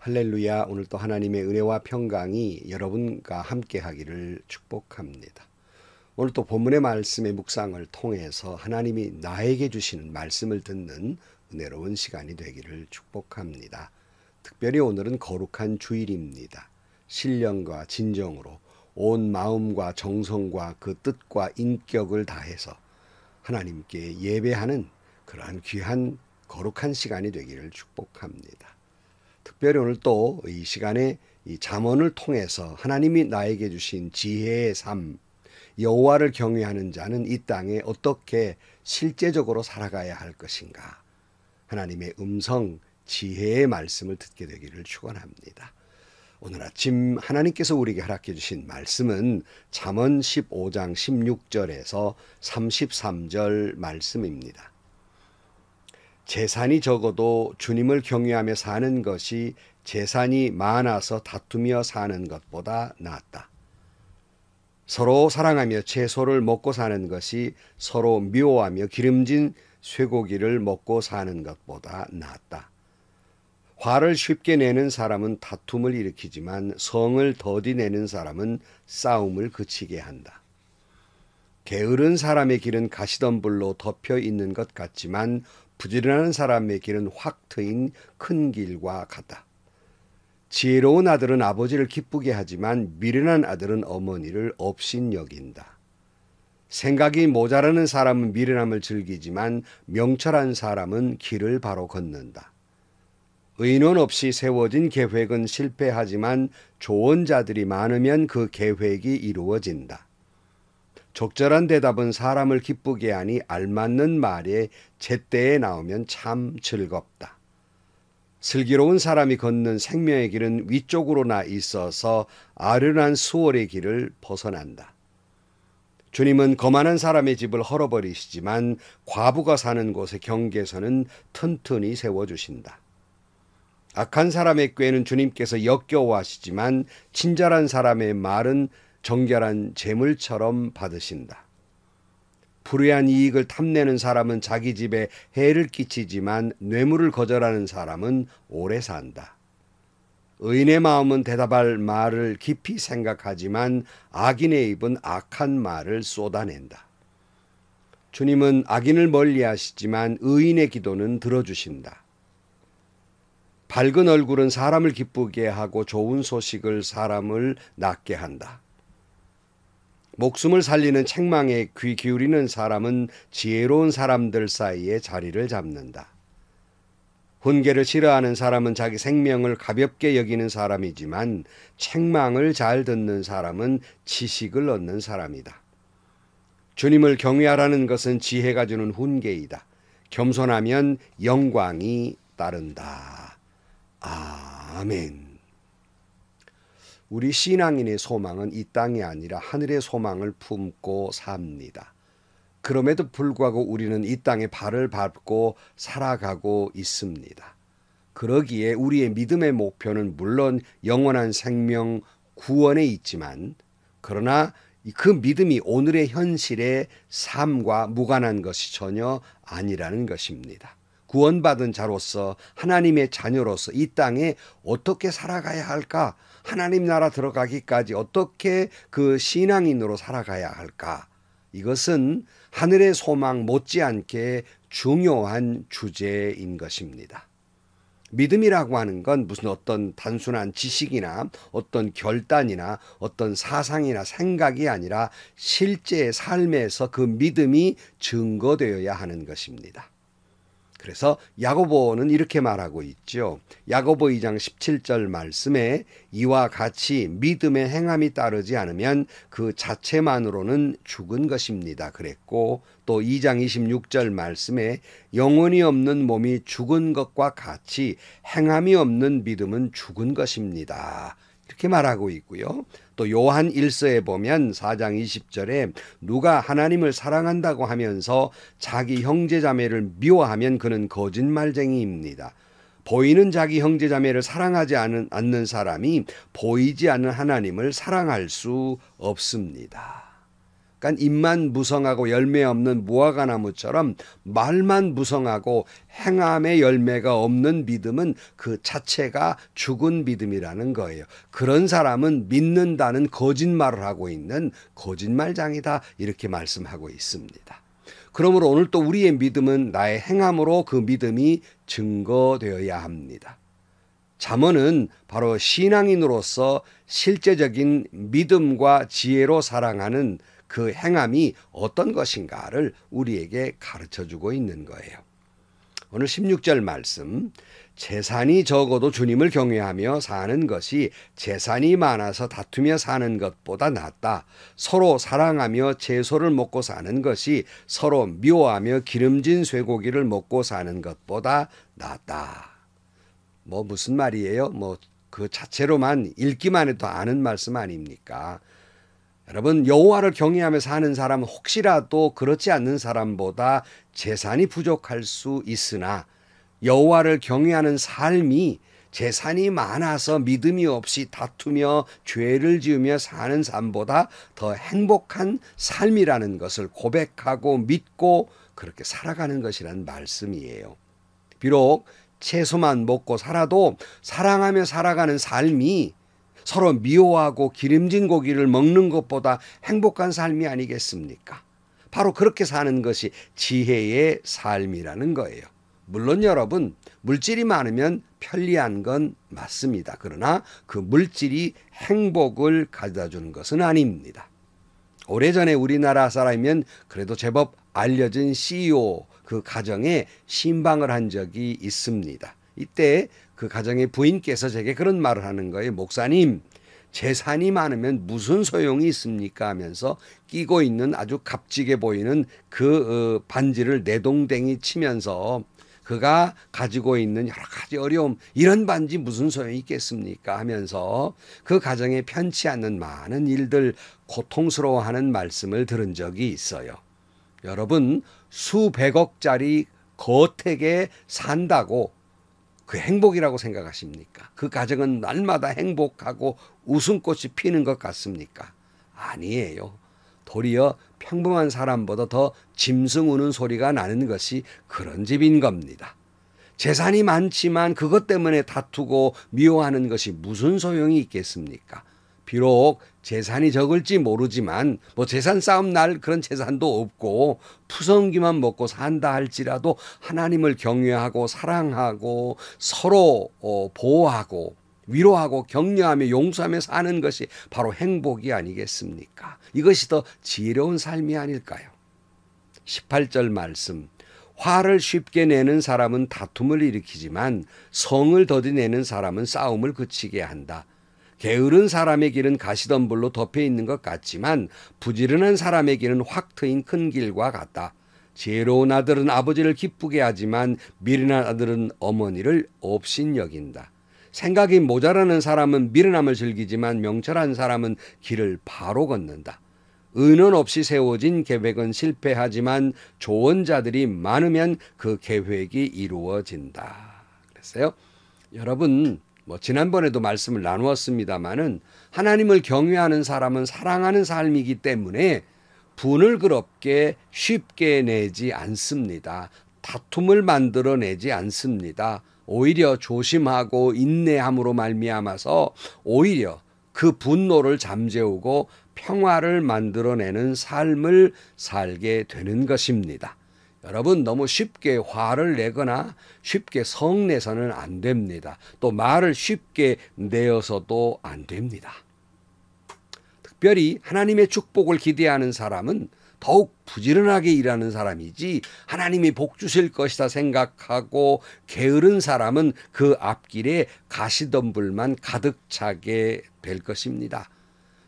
할렐루야. 오늘 또 하나님의 은혜와 평강이 여러분과 함께 하기를 축복합니다. 오늘 또 본문의 말씀의 묵상을 통해서 하나님이 나에게 주시는 말씀을 듣는 은혜로운 시간이 되기를 축복합니다. 특별히 오늘은 거룩한 주일입니다. 신령과 진정으로 온 마음과 정성과 그 뜻과 인격을 다해서 하나님께 예배하는 그러한 귀한 거룩한 시간이 되기를 축복합니다. 특별히 오늘 또 이 시간에 이 잠언을 통해서 하나님이 나에게 주신 지혜의 삶, 여호와를 경외하는 자는 이 땅에 어떻게 실제적으로 살아가야 할 것인가, 하나님의 음성, 지혜의 말씀을 듣게 되기를 축원합니다. 오늘 아침 하나님께서 우리에게 허락해 주신 말씀은 잠언 15장 16절에서 33절 말씀입니다. 재산이 적어도 주님을 경외하며 사는 것이 재산이 많아서 다투며 사는 것보다 낫다. 서로 사랑하며 채소를 먹고 사는 것이 서로 미워하며 기름진 쇠고기를 먹고 사는 것보다 낫다. 화를 쉽게 내는 사람은 다툼을 일으키지만 성을 더디 내는 사람은 싸움을 그치게 한다. 게으른 사람의 길은 가시덤불로 덮여 있는 것 같지만 부지런한 사람의 길은 확 트인 큰 길과 같다. 지혜로운 아들은 아버지를 기쁘게 하지만 미련한 아들은 어머니를 업신여긴다. 생각이 모자라는 사람은 미련함을 즐기지만 명철한 사람은 길을 바로 걷는다. 의논 없이 세워진 계획은 실패하지만 좋은 자들이 많으면 그 계획이 이루어진다. 적절한 대답은 사람을 기쁘게 하니 알맞는 말에 제때에 나오면 참 즐겁다. 슬기로운 사람이 걷는 생명의 길은 위쪽으로 나 있어서 아련한 수월의 길을 벗어난다. 주님은 거만한 사람의 집을 헐어버리시지만 과부가 사는 곳의 경계선은 튼튼히 세워주신다. 악한 사람의 꾀는 주님께서 역겨워하시지만 친절한 사람의 말은 정결한 재물처럼 받으신다. 불의한 이익을 탐내는 사람은 자기 집에 해를 끼치지만 뇌물을 거절하는 사람은 오래 산다. 의인의 마음은 대답할 말을 깊이 생각하지만 악인의 입은 악한 말을 쏟아낸다. 주님은 악인을 멀리하시지만 의인의 기도는 들어주신다. 밝은 얼굴은 사람을 기쁘게 하고 좋은 소식을 사람을 낫게 한다. 목숨을 살리는 책망에 귀 기울이는 사람은 지혜로운 사람들 사이에 자리를 잡는다. 훈계를 싫어하는 사람은 자기 생명을 가볍게 여기는 사람이지만 책망을 잘 듣는 사람은 지식을 얻는 사람이다. 주님을 경외하라는 것은 지혜가 주는 훈계이다. 겸손하면 영광이 따른다. 아멘. 우리 신앙인의 소망은 이 땅이 아니라 하늘의 소망을 품고 삽니다. 그럼에도 불구하고 우리는 이 땅에 발을 밟고 살아가고 있습니다. 그러기에 우리의 믿음의 목표는 물론 영원한 생명 구원에 있지만, 그러나 그 믿음이 오늘의 현실의 삶과 무관한 것이 전혀 아니라는 것입니다. 구원받은 자로서 하나님의 자녀로서 이 땅에 어떻게 살아가야 할까? 하나님 나라 들어가기까지 어떻게 그 신앙인으로 살아가야 할까? 이것은 하늘의 소망 못지않게 중요한 주제인 것입니다. 믿음이라고 하는 건 무슨 어떤 단순한 지식이나 어떤 결단이나 어떤 사상이나 생각이 아니라 실제 삶에서 그 믿음이 증거되어야 하는 것입니다. 그래서 야고보는 이렇게 말하고 있죠. 야고보 2장 17절 말씀에 이와 같이 믿음의 행함이 따르지 않으면 그 자체만으로는 죽은 것입니다 그랬고, 또 2장 26절 말씀에 영혼이 없는 몸이 죽은 것과 같이 행함이 없는 믿음은 죽은 것입니다 이렇게 말하고 있고요. 또 요한 1서에 보면 4장 20절에 누가 하나님을 사랑한다고 하면서 자기 형제자매를 미워하면 그는 거짓말쟁이입니다. 보이는 자기 형제자매를 사랑하지 않는 사람이 보이지 않는 하나님을 사랑할 수 없습니다. 그러니까 잎만 무성하고 열매 없는 무화과 나무처럼 말만 무성하고 행함의 열매가 없는 믿음은 그 자체가 죽은 믿음이라는 거예요. 그런 사람은 믿는다는 거짓말을 하고 있는 거짓말장이다, 이렇게 말씀하고 있습니다. 그러므로 오늘 또 우리의 믿음은 나의 행함으로 그 믿음이 증거되어야 합니다. 잠언은 바로 신앙인으로서 실제적인 믿음과 지혜로 살아가는 그 행함이 어떤 것인가를 우리에게 가르쳐주고 있는 거예요. 오늘 16절 말씀, 재산이 적어도 주님을 경외하며 사는 것이 재산이 많아서 다투며 사는 것보다 낫다. 서로 사랑하며 채소를 먹고 사는 것이 서로 미워하며 기름진 쇠고기를 먹고 사는 것보다 낫다. 무슨 말이에요? 그 자체로만 읽기만 해도 아는 말씀 아닙니까? 여러분, 여호와를 경외하며 사는 사람은 혹시라도 그렇지 않는 사람보다 재산이 부족할 수 있으나 여호와를 경외하는 삶이 재산이 많아서 믿음이 없이 다투며 죄를 지으며 사는 삶보다 더 행복한 삶이라는 것을 고백하고 믿고 그렇게 살아가는 것이라는 말씀이에요. 비록 채소만 먹고 살아도 사랑하며 살아가는 삶이 서로 미워하고 기름진 고기를 먹는 것보다 행복한 삶이 아니겠습니까? 바로 그렇게 사는 것이 지혜의 삶이라는 거예요. 물론 여러분, 물질이 많으면 편리한 건 맞습니다. 그러나 그 물질이 행복을 가져다 주는 것은 아닙니다. 오래전에 우리나라 사람이면 그래도 제법 알려진 CEO 그 가정에 신방을 한 적이 있습니다. 이때 그 가정의 부인께서 제게 그런 말을 하는 거예요. 목사님, 재산이 많으면 무슨 소용이 있습니까? 하면서 끼고 있는 아주 값지게 보이는 그 반지를 내동댕이 치면서 그가 가지고 있는 여러 가지 어려움, 이런 반지 무슨 소용이 있겠습니까? 하면서 그 가정에 편치 않는 많은 일들, 고통스러워하는 말씀을 들은 적이 있어요. 여러분, 수백억짜리 거택에 산다고 그 행복이라고 생각하십니까? 그 가정은 날마다 행복하고 웃음꽃이 피는 것 같습니까? 아니에요. 도리어 평범한 사람보다 더 짐승 우는 소리가 나는 것이 그런 집인 겁니다. 재산이 많지만 그것 때문에 다투고 미워하는 것이 무슨 소용이 있겠습니까? 비록 재산이 적을지 모르지만 재산 싸움 날 그런 재산도 없고 푸성기만 먹고 산다 할지라도 하나님을 경외하고 사랑하고 서로 보호하고 위로하고 격려하며 용서하며 사는 것이 바로 행복이 아니겠습니까? 이것이 더 지혜로운 삶이 아닐까요? 18절 말씀, 화를 쉽게 내는 사람은 다툼을 일으키지만 성을 더디내는 사람은 싸움을 그치게 한다. 게으른 사람의 길은 가시덤불로 덮여 있는 것 같지만 부지런한 사람의 길은 확 트인 큰 길과 같다. 지혜로운 아들은 아버지를 기쁘게 하지만 미련한 아들은 어머니를 업신여긴다. 생각이 모자라는 사람은 미련함을 즐기지만 명철한 사람은 길을 바로 걷는다. 의논 없이 세워진 계획은 실패하지만 좋은 자들이 많으면 그 계획이 이루어진다. 그랬어요. 여러분, 지난번에도 말씀을 나누었습니다마는 하나님을 경외하는 사람은 사랑하는 삶이기 때문에 분을 그렇게 쉽게 내지 않습니다. 다툼을 만들어내지 않습니다. 오히려 조심하고 인내함으로 말미암아서 오히려 그 분노를 잠재우고 평화를 만들어내는 삶을 살게 되는 것입니다. 여러분, 너무 쉽게 화를 내거나 쉽게 성내서는 안 됩니다. 또 말을 쉽게 내어서도 안 됩니다. 특별히 하나님의 축복을 기대하는 사람은 더욱 부지런하게 일하는 사람이지 하나님이 복 주실 것이다 생각하고 게으른 사람은 그 앞길에 가시덤불만 가득 차게 될 것입니다.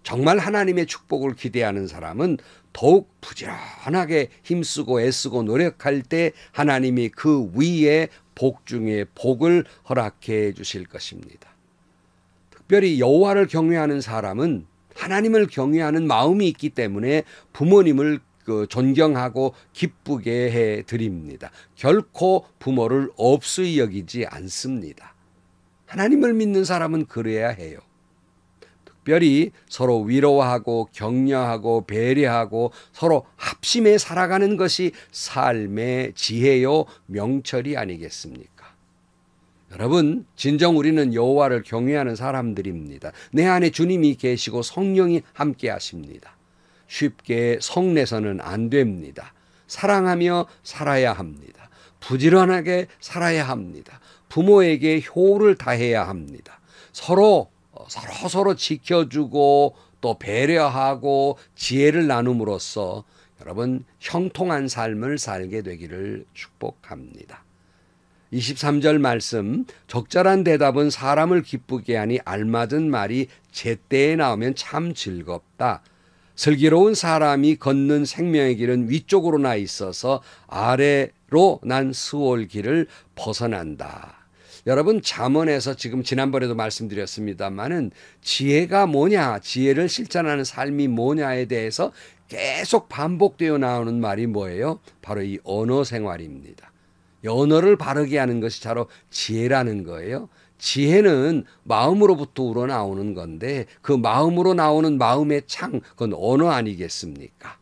정말 하나님의 축복을 기대하는 사람은 더욱 부지런하게 힘쓰고 애쓰고 노력할 때 하나님이 그 위에 복 중에 복을 허락해 주실 것입니다. 특별히 여호와를 경외하는 사람은 하나님을 경외하는 마음이 있기 때문에 부모님을 존경하고 기쁘게 해 드립니다. 결코 부모를 업수히 여기지 않습니다. 하나님을 믿는 사람은 그래야 해요. 특별히 서로 위로하고 격려하고 배려하고 서로 합심해 살아가는 것이 삶의 지혜요 명철이 아니겠습니까? 여러분, 진정 우리는 여호와를 경외하는 사람들입니다. 내 안에 주님이 계시고 성령이 함께 하십니다. 쉽게 성내서는 안 됩니다. 사랑하며 살아야 합니다. 부지런하게 살아야 합니다. 부모에게 효를 다해야 합니다. 서로 지켜주고 또 배려하고 지혜를 나눔으로써 여러분 형통한 삶을 살게 되기를 축복합니다. 23절 말씀, 적절한 대답은 사람을 기쁘게 하니 알맞은 말이 제때에 나오면 참 즐겁다. 슬기로운 사람이 걷는 생명의 길은 위쪽으로 나 있어서 아래로 난 스올 길을 벗어난다. 여러분, 잠언에서 지금 지난번에도 말씀드렸습니다마는 지혜가 뭐냐, 지혜를 실천하는 삶이 뭐냐에 대해서 계속 반복되어 나오는 말이 뭐예요? 바로 이 언어 생활입니다. 언어를 바르게 하는 것이 바로 지혜라는 거예요. 지혜는 마음으로부터 우러나오는 건데 그 마음으로 나오는 마음의 창, 그건 언어 아니겠습니까?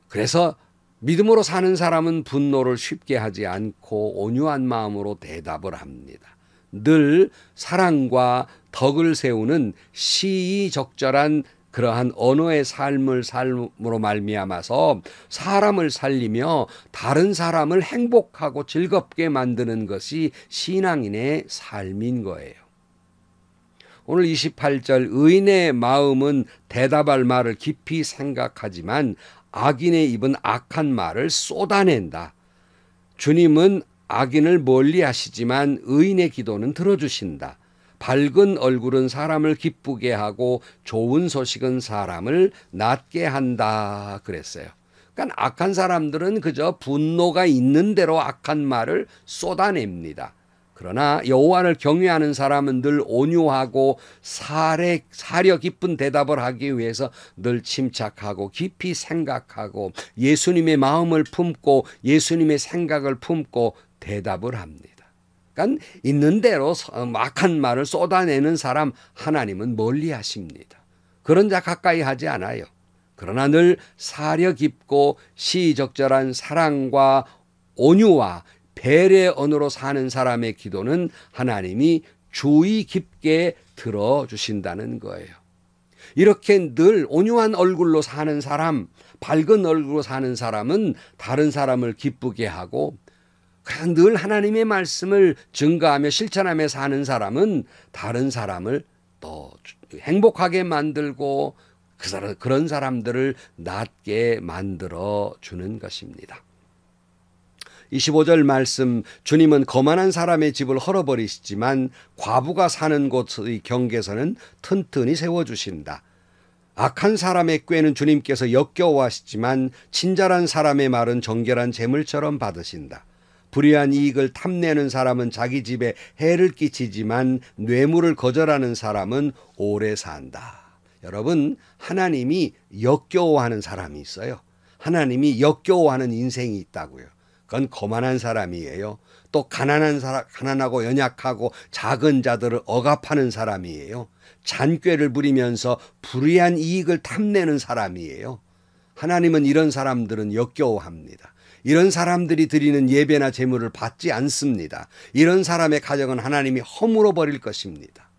그래서 믿음으로 사는 사람은 분노를 쉽게 하지 않고 온유한 마음으로 대답을 합니다. 늘 사랑과 덕을 세우는 시의적절한 그러한 언어의 삶을 삶으로 말미암아서 사람을 살리며 다른 사람을 행복하고 즐겁게 만드는 것이 신앙인의 삶인 거예요. 오늘 28절, 의인의 마음은 대답할 말을 깊이 생각하지만 악인의 입은 악한 말을 쏟아낸다. 주님은 악인을 멀리 하시지만 의인의 기도는 들어주신다. 밝은 얼굴은 사람을 기쁘게 하고 좋은 소식은 사람을 낫게 한다 그랬어요. 그러니까 악한 사람들은 그저 분노가 있는 대로 악한 말을 쏟아냅니다. 그러나 여호와를 경외하는 사람은 늘 온유하고 사려 깊은 대답을 하기 위해서 늘 침착하고 깊이 생각하고 예수님의 마음을 품고 예수님의 생각을 품고 대답을 합니다. 그러니까 있는 대로 악한 말을 쏟아내는 사람 하나님은 멀리 하십니다. 그런 자 가까이 하지 않아요. 그러나 늘 사려 깊고 시의적절한 사랑과 온유와 배려의 언어로 사는 사람의 기도는 하나님이 주의 깊게 들어주신다는 거예요. 이렇게 늘 온유한 얼굴로 사는 사람, 밝은 얼굴로 사는 사람은 다른 사람을 기쁘게 하고 늘 하나님의 말씀을 증거하며 실천하며 사는 사람은 다른 사람을 또 행복하게 만들고 그런 사람들을 낫게 만들어 주는 것입니다. 25절 말씀, 주님은 거만한 사람의 집을 헐어버리시지만 과부가 사는 곳의 경계선은 튼튼히 세워주신다. 악한 사람의 꾀는 주님께서 역겨워하시지만 친절한 사람의 말은 정결한 재물처럼 받으신다. 불의한 이익을 탐내는 사람은 자기 집에 해를 끼치지만 뇌물을 거절하는 사람은 오래 산다. 여러분, 하나님이 역겨워하는 사람이 있어요. 하나님이 역겨워하는 인생이 있다고요. 그건 거만한 사람이에요. 또 가난하고 연약하고 작은 자들을 억압하는 사람이에요. 잔꾀를 부리면서 불의한 이익을 탐내는 사람이에요. 하나님은 이런 사람들은 역겨워합니다. 이런 사람들이 드리는 예배나 제물을 받지 않습니다. 이런 사람의 가정은 하나님이 허물어 버릴 것입니다.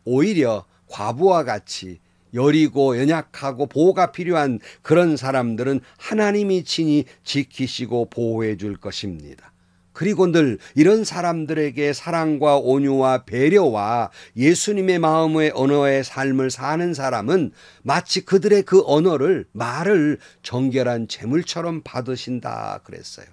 오히려 과부와 같이 여리고 연약하고 보호가 필요한 그런 사람들은 하나님이 친히 지키시고 보호해 줄 것입니다. 그리고 늘 이런 사람들에게 사랑과 온유와 배려와 예수님의 마음의 언어의 삶을 사는 사람은 마치 그들의 그 말을 정결한 재물처럼 받으신다 그랬어요.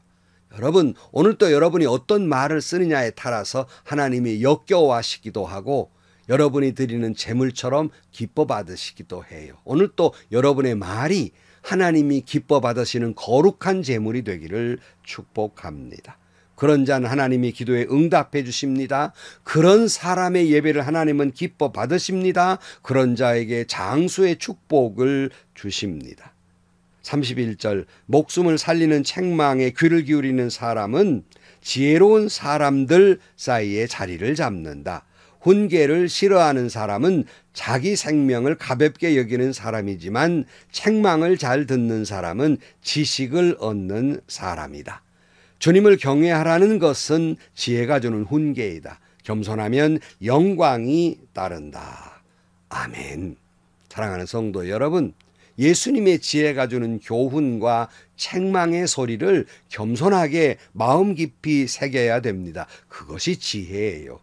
여러분, 오늘 또 여러분이 어떤 말을 쓰느냐에 따라서 하나님이 역겨워하시기도 하고 여러분이 드리는 재물처럼 기뻐 받으시기도 해요. 오늘 또 여러분의 말이 하나님이 기뻐 받으시는 거룩한 재물이 되기를 축복합니다. 그런 자는 하나님이 기도에 응답해 주십니다. 그런 사람의 예배를 하나님은 기뻐 받으십니다. 그런 자에게 장수의 축복을 주십니다. 31절, 목숨을 살리는 책망에 귀를 기울이는 사람은 지혜로운 사람들 사이에 자리를 잡는다. 훈계를 싫어하는 사람은 자기 생명을 가볍게 여기는 사람이지만 책망을 잘 듣는 사람은 지식을 얻는 사람이다. 주님을 경외하라는 것은 지혜가 주는 훈계이다. 겸손하면 영광이 따른다. 아멘. 사랑하는 성도 여러분, 예수님의 지혜가 주는 교훈과 책망의 소리를 겸손하게 마음 깊이 새겨야 됩니다. 그것이 지혜예요.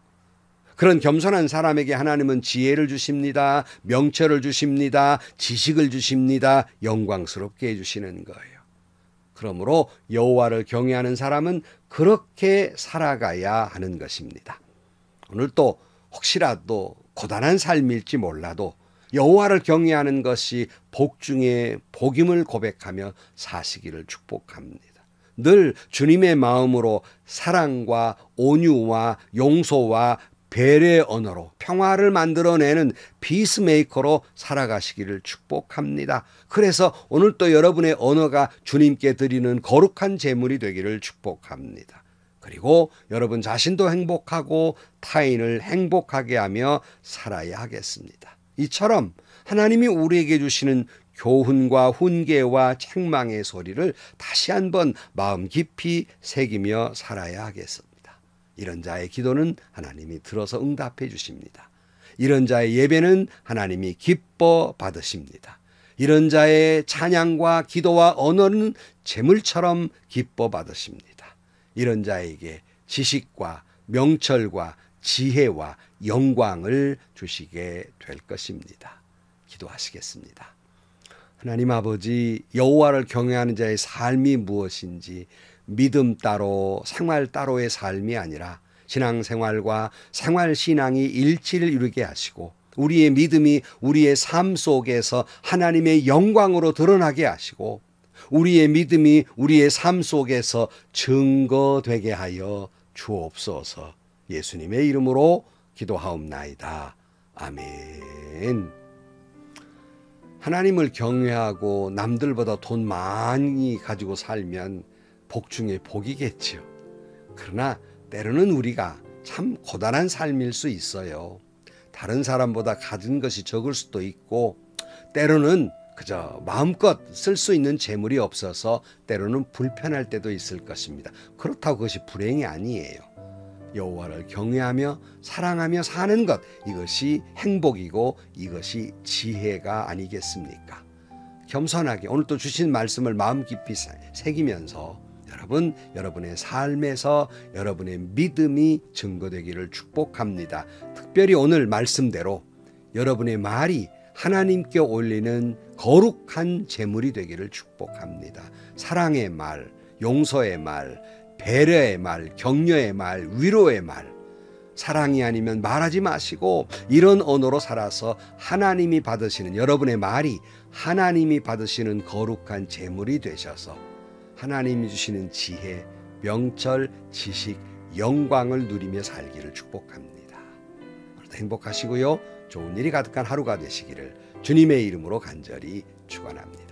그런 겸손한 사람에게 하나님은 지혜를 주십니다. 명철을 주십니다. 지식을 주십니다. 영광스럽게 해주시는 거예요. 그러므로 여호와를 경외하는 사람은 그렇게 살아가야 하는 것입니다. 오늘 또 혹시라도 고단한 삶일지 몰라도 여호와를 경외하는 것이 복 중에 복임을 고백하며 사시기를 축복합니다. 늘 주님의 마음으로 사랑과 온유와 용서와 배려의 언어로 평화를 만들어내는 피스메이커로 살아가시기를 축복합니다. 그래서 오늘 또 여러분의 언어가 주님께 드리는 거룩한 제물이 되기를 축복합니다. 그리고 여러분 자신도 행복하고 타인을 행복하게 하며 살아야 하겠습니다. 이처럼 하나님이 우리에게 주시는 교훈과 훈계와 책망의 소리를 다시 한번 마음 깊이 새기며 살아야 하겠습니다. 이런 자의 기도는 하나님이 들어서 응답해 주십니다. 이런 자의 예배는 하나님이 기뻐 받으십니다. 이런 자의 찬양과 기도와 언어는 제물처럼 기뻐 받으십니다. 이런 자에게 지식과 명철과 지혜와 영광을 주시게 될 것입니다. 기도하시겠습니다. 하나님 아버지, 여호와를 경외하는 자의 삶이 무엇인지 믿음 따로 생활 따로의 삶이 아니라 신앙생활과 생활신앙이 일치를 이루게 하시고 우리의 믿음이 우리의 삶 속에서 하나님의 영광으로 드러나게 하시고 우리의 믿음이 우리의 삶 속에서 증거되게 하여 주옵소서. 예수님의 이름으로 기도하옵나이다. 아멘. 하나님을 경외하고 남들보다 돈 많이 가지고 살면 복 중에 복이겠지요. 그러나 때로는 우리가 참 고단한 삶일 수 있어요. 다른 사람보다 가진 것이 적을 수도 있고 때로는 그저 마음껏 쓸 수 있는 재물이 없어서 때로는 불편할 때도 있을 것입니다. 그렇다고 그것이 불행이 아니에요. 여호와를 경외하며 사랑하며 사는 것, 이것이 행복이고 이것이 지혜가 아니겠습니까? 겸손하게 오늘 또 주신 말씀을 마음 깊이 새기면서 여러분의 삶에서 여러분의 믿음이 증거되기를 축복합니다. 특별히 오늘 말씀대로 여러분의 말이 하나님께 올리는 거룩한 제물이 되기를 축복합니다. 사랑의 말, 용서의 말, 배려의 말, 격려의 말, 위로의 말, 사랑이 아니면 말하지 마시고 이런 언어로 살아서 하나님이 받으시는 여러분의 말이 하나님이 받으시는 거룩한 제물이 되셔서 하나님이 주시는 지혜, 명철, 지식, 영광을 누리며 살기를 축복합니다. 오늘도 행복하시고요. 좋은 일이 가득한 하루가 되시기를 주님의 이름으로 간절히 축원합니다.